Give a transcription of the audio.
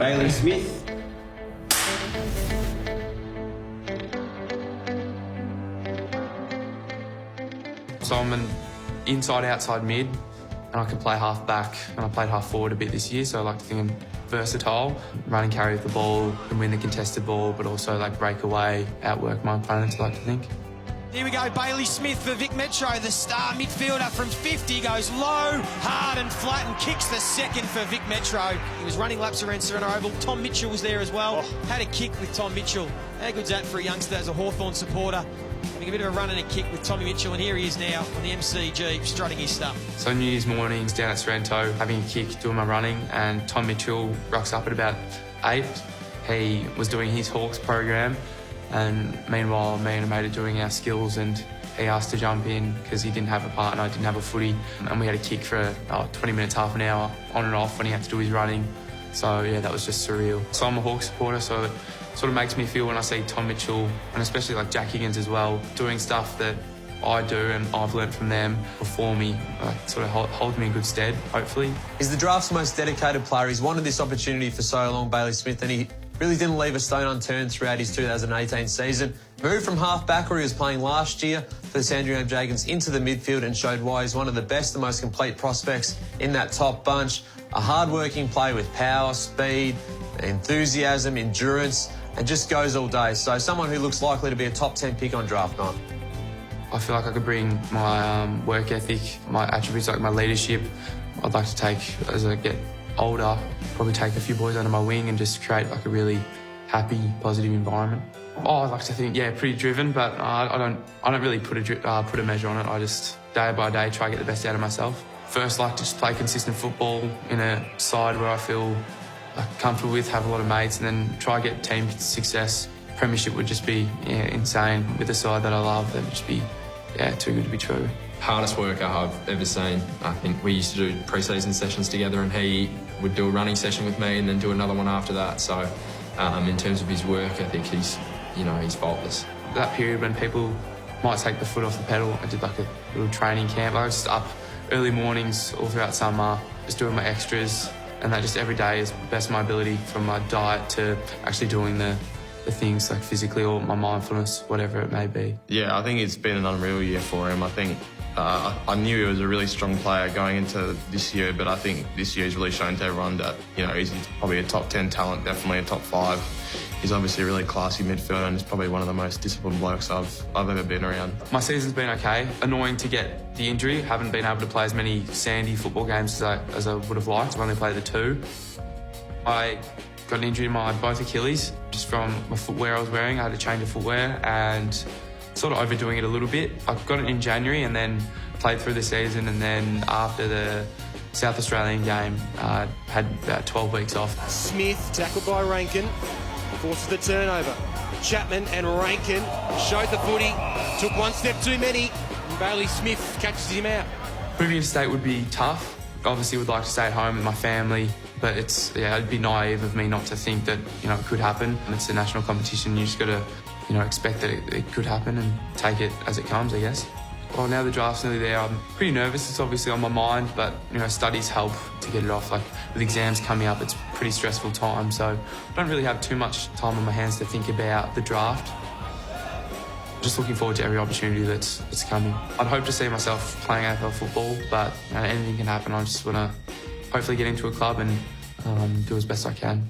Bailey Smith. So I'm an inside-outside mid, and I can play half-back, and I played half-forward a bit this year, so I like to think I'm versatile. Run and carry with the ball, and win the contested ball, but also like break away, outwork my opponents, I like to think. Here we go, Bailey Smith for Vic Metro, the star midfielder from 50, goes low, hard and flat and kicks the second for Vic Metro. He was running laps around Sandringham Oval. Tom Mitchell was there as well. Had a kick with Tom Mitchell. How good's that for a youngster as a Hawthorn supporter? Having a bit of a run and a kick with Tommy Mitchell, and here he is now on the MCG, strutting his stuff. So New Year's mornings down at Sorrento, having a kick, doing my running, and Tom Mitchell rocks up at about 8. He was doing his Hawks program, and meanwhile me and a mate are doing our skills, and he asked to jump in because he didn't have a partner, I didn't have a footy, and we had a kick for 20 minutes, half an hour, on and off when he had to do his running. So yeah, that was just surreal. So I'm a Hawks supporter, so it sort of makes me feel when I see Tom Mitchell, and especially like Jack Higgins as well, doing stuff that I do and I've learnt from them before me, sort of holds me in good stead, hopefully. He's the draft's most dedicated player. He's wanted this opportunity for so long, Bailey Smith, and he really didn't leave a stone unturned throughout his 2018 season. Moved from half-back, where he was playing last year for the Sandringham Dragons, into the midfield, and showed why he's one of the best and most complete prospects in that top bunch. A hard-working player with power, speed, enthusiasm, endurance, and just goes all day. So someone who looks likely to be a top 10 pick on draft night. I feel like I could bring my work ethic, my attributes like my leadership. I'd like to take, as I get older, probably take a few boys under my wing and just create like a really happy, positive environment. Oh, I'd like to think, yeah, pretty driven, but I don't really put a measure on it. I just, day by day, try to get the best out of myself. First, like to just play consistent football in a side where I feel comfortable with, have a lot of mates, and then try to get team success. Premiership would just be insane with the side that I love. That would just be too good to be true. Hardest worker I've ever seen. I think we used to do pre-season sessions together, and he would do a running session with me and then do another one after that. So in terms of his work, I think he's faultless. That period when people might take the foot off the pedal, I did like a little training camp. I was just up early mornings all throughout summer, just doing my extras, and that just every day is the best of my ability, from my diet to actually doing the things like physically or my mindfulness, whatever it may be. Yeah, I think it's been an unreal year for him. I think I knew he was a really strong player going into this year, but I think this year he's really shown to everyone that, he's probably a top 10 talent, definitely a top 5. He's obviously a really classy midfielder, and he's probably one of the most disciplined blokes I've ever been around. My season's been okay. Annoying to get the injury. Haven't been able to play as many sandy football games as I would have liked. I've only played the 2. I got an injury in my both Achilles, just from my footwear I was wearing. I had to change the footwear and sort of overdoing it a little bit. I got it in January and then played through the season, and then after the South Australian game, had about 12 weeks off. Smith, tackled by Rankin, forces the turnover. Chapman and Rankin showed the footy, took one step too many, and Bailey Smith catches him out. Moving interstate would be tough. Obviously would like to stay at home with my family, but it'd be naive of me not to think that, it could happen. It's a national competition, you just got to, expect that it could happen and take it as it comes, I guess. Well, now the draft's nearly there, I'm pretty nervous. It's obviously on my mind, but, studies help to get it off. Like, with exams coming up, it's a pretty stressful time, so I don't really have too much time on my hands to think about the draft. Just looking forward to every opportunity that's coming. I'd hope to see myself playing AFL football, but anything can happen. I just want to hopefully get into a club and do as best I can.